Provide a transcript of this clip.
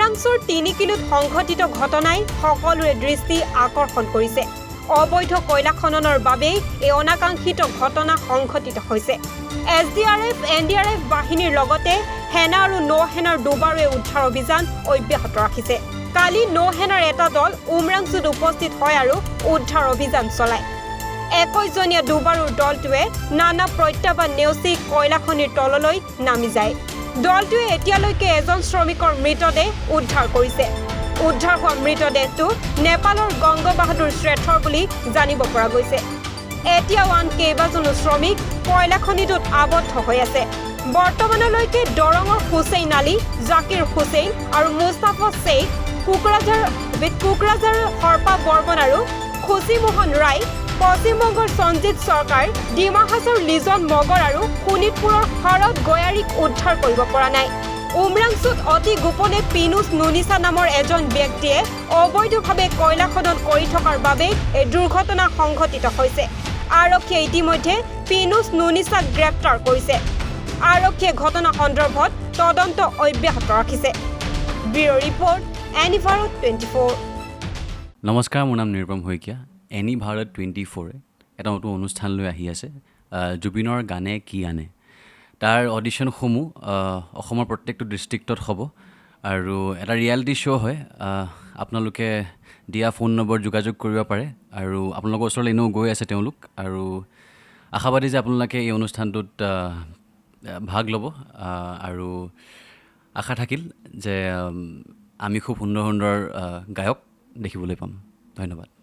উমৰাংচুৰ ৩ কিলোত সংঘটিত ঘটনাই সকলোৰে দৃষ্টি আকৰ্ষণ কৰিছে। অবৈধ কয়লা খননৰ বাবেই এই অনাকাংক্ষিত ঘটনা সংঘটিত হৈছে। SDRF, NDRF বাহিনীৰ লগতে সেনা আৰু নৌসেনাৰ দুবাৰুৱে উদ্ধাৰ অভিযান অব্যাহত ৰাখিছে। কালি নৌসেনাৰ এটা দল উমৰাংচুত উপস্থিত হয় আৰু উদ্ধাৰ অভিযান চলায়। ২১ জনীয়া দুবাৰুৰ দলটোৱে নানা প্ৰত্যাহ্বান নেওচি কয়লা খনিৰ তললৈ নামি যায়। দলটোৱে এতিয়ালৈকে এজন শ্ৰমিকৰ মৃতদেহ উদ্ধাৰ কৰিছে। উদ্ধাৰ হোৱা মৃতদেহটো নেপালৰ গংগবাহাদুৰ শ্ৰেঠৰ বুলি জানিব পৰা গৈছে। এতিয়াও আন কেইবাজনো শ্ৰমিক কয়লা খনিটোত আবদ্ধ হৈ আছে। বৰ্তমানলৈকে দৰঙৰ হুছেইন আলী, জাকিৰ হুছেইন আৰু মুস্তাফা শ্বেইখ, কোকৰাঝাৰৰ হৰপা বৰ্মন আৰু খুচিমোহন ৰায়, পশ্চিমবংগৰ সঞ্জিত চৰকাৰ, ডিমা হাছাৰ লিজন মগৰ আৰু শোণিতপুৰৰ শৰদ গয়াৰীক উদ্ধাৰ কৰিব পৰা নাই। উমৰাংচুত অতি গোপনে পিনুছ নুনিছা নামৰ এজন ব্যক্তিয়ে অবৈধভাৱে কয়লা খনন কৰি থকাৰ বাবে এই দুৰ্ঘটনা সংঘটিত হৈছে। আৰক্ষীয়ে ইতিমধ্যে পিনুছ নুনিছাক গ্ৰেপ্তাৰ কৰিছে। আৰক্ষীয়ে ঘটনা সন্দৰ্ভত তদন্ত অব্যাহত ৰাখিছে। Bureau report, any Bharat 24। নমস্কাৰ, মোৰ নাম নিৰুপম শইকীয়া। এনি ভাৰত 24 এটা নতুন অনুষ্ঠান লৈ আহি আছে, জুবিনৰ গানে কি আনে। তাৰ অডিশ্যনসমূহ অসমৰ প্ৰত্যেকটো ডিষ্ট্ৰিক্টত হ'ব আৰু এটা ৰিয়েলিটি শ্ব' হয়। আপোনালোকে দিয়া ফোন নম্বৰ যোগাযোগ কৰিব পাৰে আৰু আপোনালোকৰ ওচৰলৈ এনেও গৈ আছে তেওঁলোক, আৰু আশাবাদী যে আপোনালোকে এই অনুষ্ঠানটোত ভাগ ল'ব আৰু আশা থাকিল যে আমি খুব সুন্দৰ সুন্দৰ গায়ক দেখিবলৈ পাম। ধন্যবাদ।